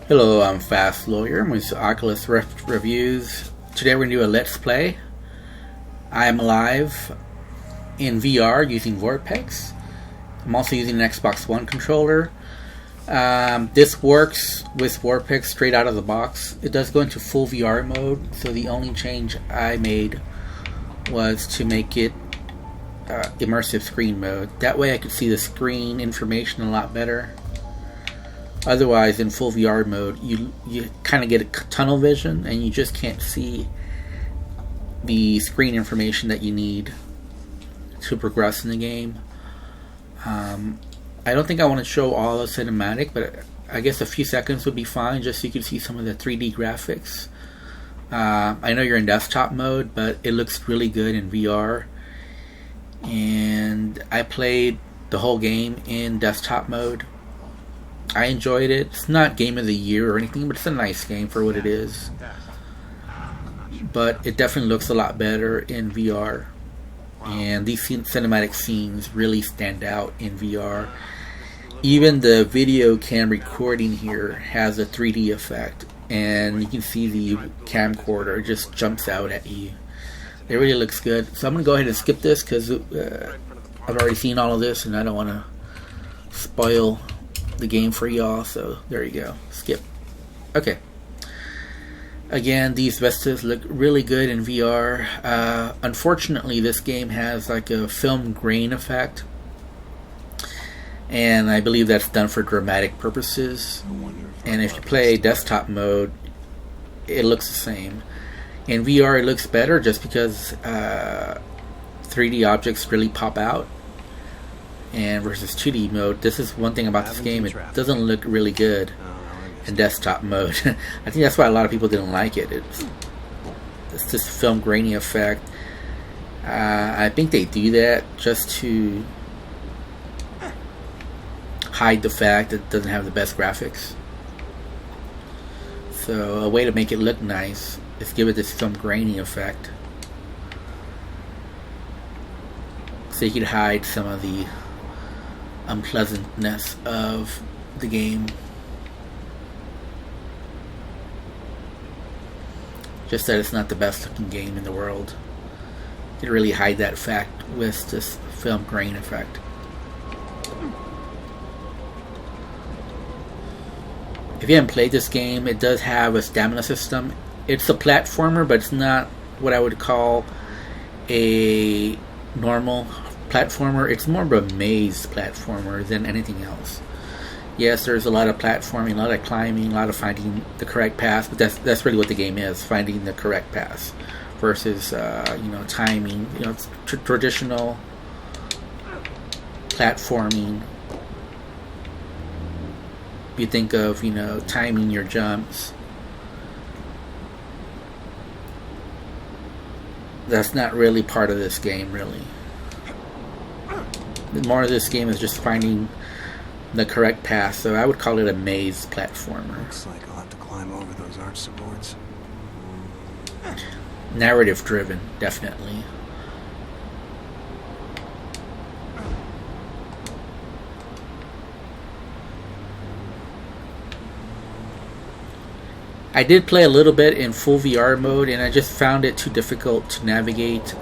Hello, I'm Fast Lawyer. I'm with Oculus Reviews. Today we're going to do a Let's Play. I am live in VR using Vorpx. I'm also using an Xbox One controller. This works with Vorpx straight out of the box. It does go into full VR mode, so the only change I made was to make it immersive screen mode. That way I could see the screen information a lot better. Otherwise, in full VR mode, you kind of get a tunnel vision and you just can't see the screen information that you need to progress in the game. I don't think I want to show all the cinematic, but I guess a few seconds would be fine just so you can see some of the 3D graphics. I know you're in desktop mode, but it looks really good in VR. And I played the whole game in desktop mode. I enjoyed it. It's not game of the year or anything, but it's a nice game for what it is. But it definitely looks a lot better in VR. And these cinematic scenes really stand out in VR. Even the video cam recording here has a 3D effect. And you can see the camcorder just jumps out at you. It really looks good. So I'm going to go ahead and skip this because I've already seen all of this and I don't want to spoil the game for y'all, so there you go. Skip. Okay. Again, these vistas look really good in VR. Unfortunately, this game has like a film grain effect, and I believe that's done for dramatic purposes. And if you play desktop mode, it looks the same. In VR, it looks better just because 3D objects really pop out. And versus 2D mode, this is one thing about this game, it doesn't look really good in desktop mode. I think that's why a lot of people didn't like it. It's this film grainy effect. I think they do that just to hide the fact that it doesn't have the best graphics. So a way to make it look nice is give it this film grainy effect, so you could hide some of the unpleasantness of the game. Just that it's not the best looking game in the world. You can really hide that fact with this film grain effect. If you haven't played this game, it does have a stamina system. It's a platformer, but it's not what I would call a normal platformer. It's more of a maze platformer than anything else. Yes, there's a lot of platforming, a lot of climbing, a lot of finding the correct path, but that's really what the game is, finding the correct path versus timing. It's traditional platforming. You think of timing your jumps. That's not really part of this game, really. More of this game is just finding the correct path, so I would call it a maze platformer. Looks like I'll have to climb over those arch supports. Narrative driven, definitely. I did play a little bit in full VR mode, and I just found it too difficult to navigate.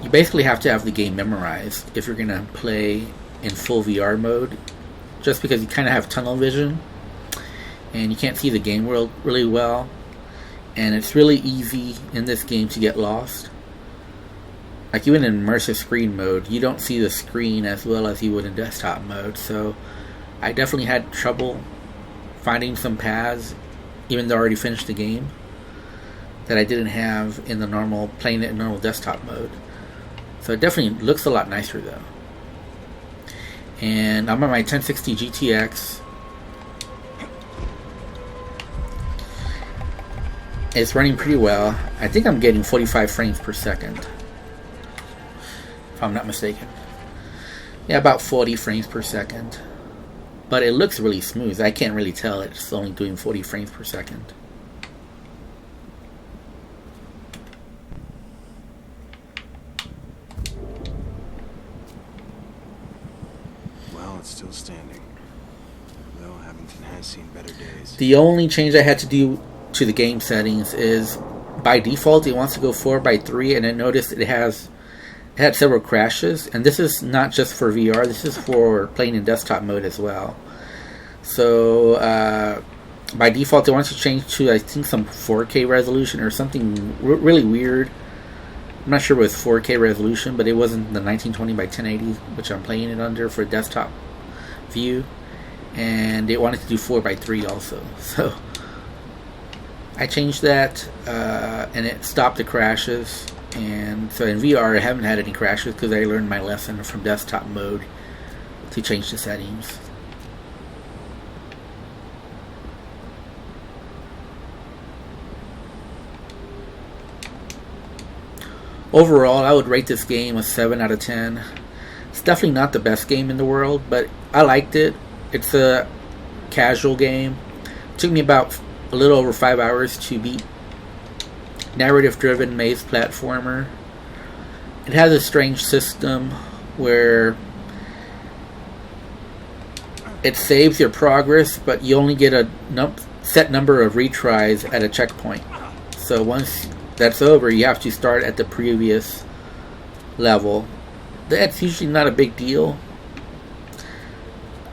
You basically have to have the game memorized if you're going to play in full VR mode, just because you kind of have tunnel vision and you can't see the game world really well, and it's really easy in this game to get lost. Like even in immersive screen mode, you don't see the screen as well as you would in desktop mode, so I definitely had trouble finding some paths, even though I already finished the game, that I didn't have in the playing it in normal desktop mode. So it definitely looks a lot nicer though. And I'm on my 1060 GTX. It's running pretty well. I think I'm getting 45 frames per second, if I'm not mistaken. Yeah, about 40 frames per second. But it looks really smooth. I can't really tell it's only doing 40 frames per second. Well, it's still standing. Though Abington has seen better days. The only change I had to do to the game settings is by default it wants to go 4:3, and I noticed it had several crashes, and this is not just for VR, this is for playing in desktop mode as well. So by default it wants to change to, I think, some 4K resolution or something really weird. I'm not sure it was 4K resolution, but it wasn't the 1920 by 1080, which I'm playing it under for desktop view, and it wanted to do 4:3 also. So I changed that, and it stopped the crashes. And so in VR I haven't had any crashes because I learned my lesson from desktop mode to change the settings. Overall, I would rate this game a 7 out of 10. It's definitely not the best game in the world, but I liked it. It's a casual game. It took me about a little over 5 hours to beat. Narrative-driven maze platformer. It has a strange system where it saves your progress, but you only get a set number of retries at a checkpoint. So once that's over, you have to start at the previous level. That's usually not a big deal.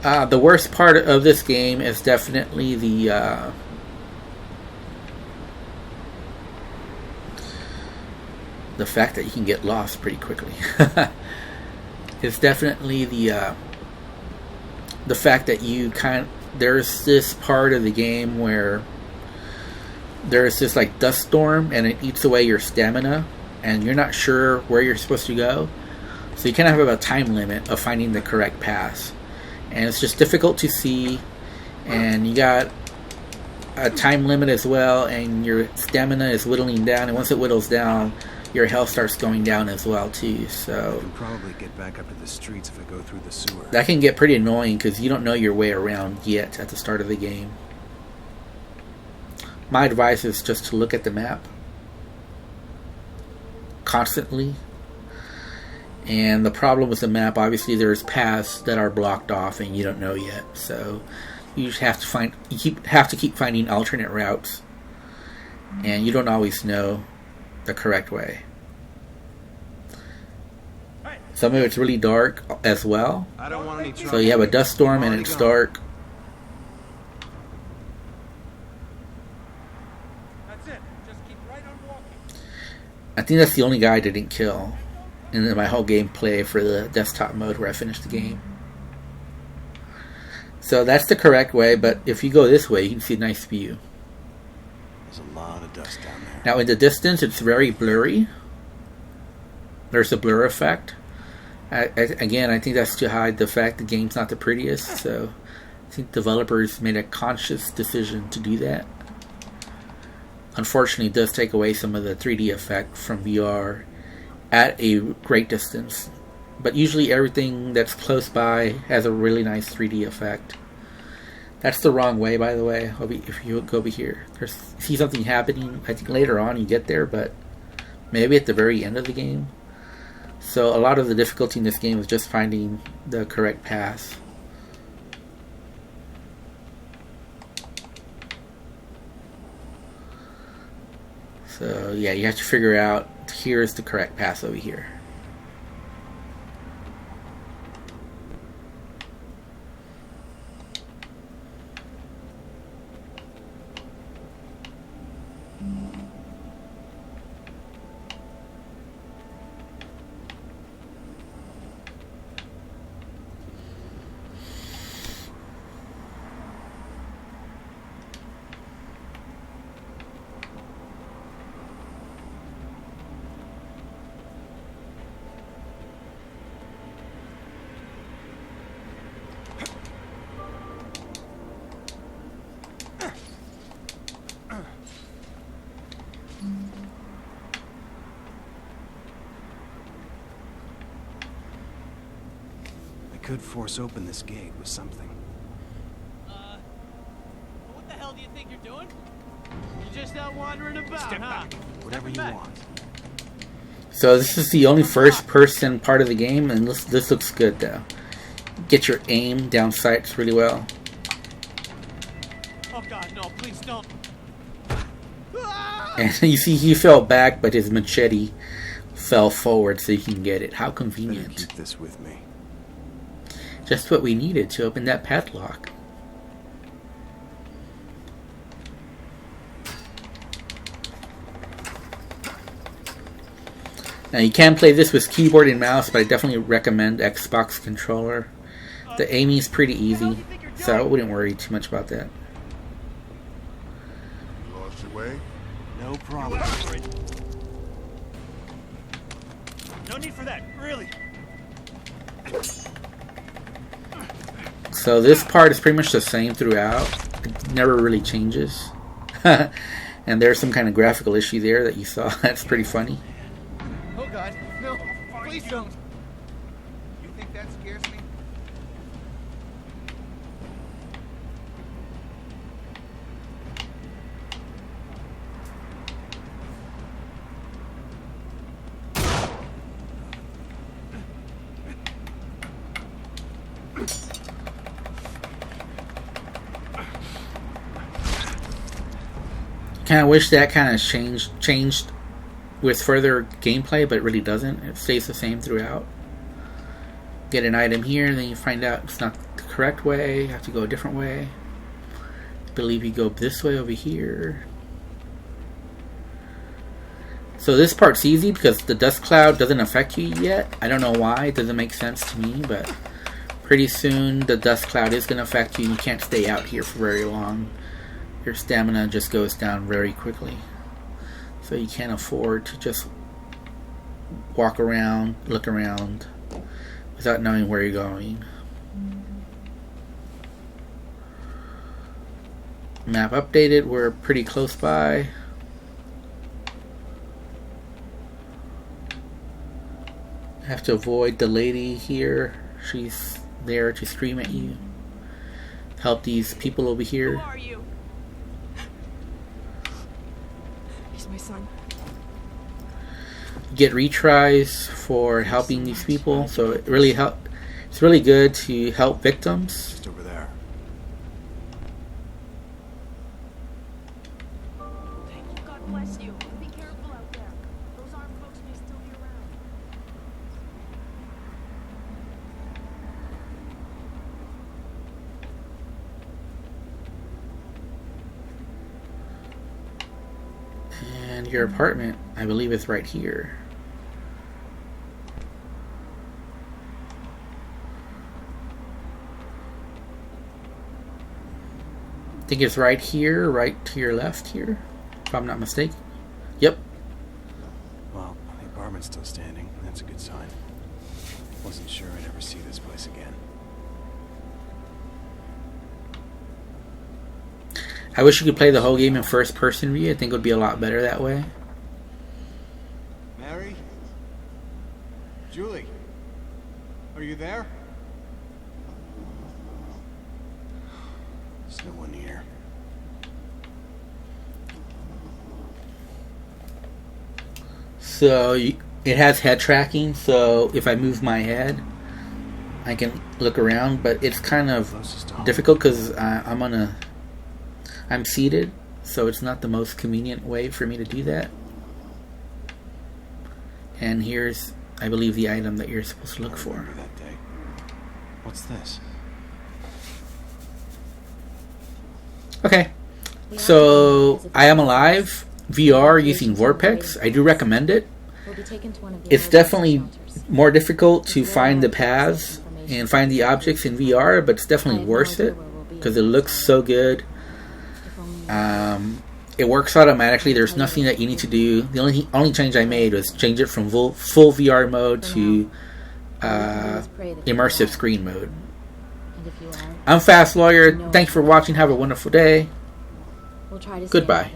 The worst part of this game is definitely the fact that you can get lost pretty quickly. It's definitely the fact that there's this part of the game where there's this like dust storm and it eats away your stamina and you're not sure where you're supposed to go, so you kind of have a time limit of finding the correct path, and it's just difficult to see, and you got a time limit as well, and your stamina is whittling down, and once it whittles down your health starts going down as well too. So I can probably get back up to the streets if I go through the sewer. That can get pretty annoying because you don't know your way around yet at the start of the game. My advice is just to look at the map constantly. And the problem with the map, obviously there's paths that are blocked off and you don't know yet. So you just have to keep finding alternate routes, and you don't always know the correct way. Some of it's really dark as well. I don't want any trouble. So you have a dust storm and it's dark. That's it. Just keep right on walking. I think that's the only guy I didn't kill in my whole gameplay for the desktop mode where I finished the game. So that's the correct way, but if you go this way, you can see a nice view. There's a lot of dust down there. Now in the distance, it's very blurry. There's a blur effect. Again, I think that's to hide the fact the game's not the prettiest, so I think developers made a conscious decision to do that. Unfortunately, it does take away some of the 3D effect from VR at a great distance. But usually everything that's close by has a really nice 3D effect. That's the wrong way, by the way. If you go over here, see something happening. I think later on you get there, but maybe at the very end of the game. So a lot of the difficulty in this game is just finding the correct path. So yeah, you have to figure out, here's the correct path over here. Could force open this gate with something. What the hell do you think you're doing? You're just out wandering about, Step back. Whatever you want. So this is the only first-person part of the game, and this looks good though. Get your aim down sights really well. No, please don't. And you see he fell back, but his machete fell forward so you can get it. How Better convenient. keep this with me. Just what we needed to open that padlock. Now you can play this with keyboard and mouse, but I definitely recommend Xbox controller. The aiming is pretty easy, so I wouldn't worry too much about that. You lost your way? No problem. No need for that, really. So this part is pretty much the same throughout. It never really changes. And there's some kind of graphical issue there that you saw. That's pretty funny. Oh God, no! Please don't. You think that scares me? Kind of wish that kind of changed with further gameplay, but it really doesn't. It stays the same throughout. Get an item here, and then you find out it's not the correct way. You have to go a different way. I believe you go this way over here. So this part's easy because the dust cloud doesn't affect you yet. I don't know why. It doesn't make sense to me, but pretty soon the dust cloud is going to affect you, and you can't stay out here for very long. Your stamina just goes down very quickly. So you can't afford to just walk around, look around, without knowing where you're going. Map updated, we're pretty close by. Have to avoid the lady here. She's there to scream at you. Help these people over here. Who are you? He's my son. Get retries for helping these people, so it really it's really good to help victims. Just over there. Thank you. God bless you. Be careful out there. Those armed folks may still be around. And your apartment, I believe, is right here. I think it's right here, right to your left here, if I'm not mistaken. Yep. Well, the apartment's still standing. That's a good sign. Wasn't sure I'd ever see this place again. I wish you could play the whole game in first person view. I think it would be a lot better that way. Mary? Julie? Are you there? There's no one here. So it has head tracking, so if I move my head, I can look around, but it's kind of difficult because I'm seated, so it's not the most convenient way for me to do that. And here's, I believe, the item that you're supposed to look for. Remember that day. What's this? Okay, so I Am Alive VR using Vorpx. I do recommend it. It's definitely more difficult to find the paths and find the objects in VR, but it's definitely worth it because it looks so good. It works automatically. There's nothing that you need to do. The only change I made was change it from full VR mode to immersive screen mode. I'm Fast Lawyer. Thank you for watching. Have a wonderful day. Goodbye.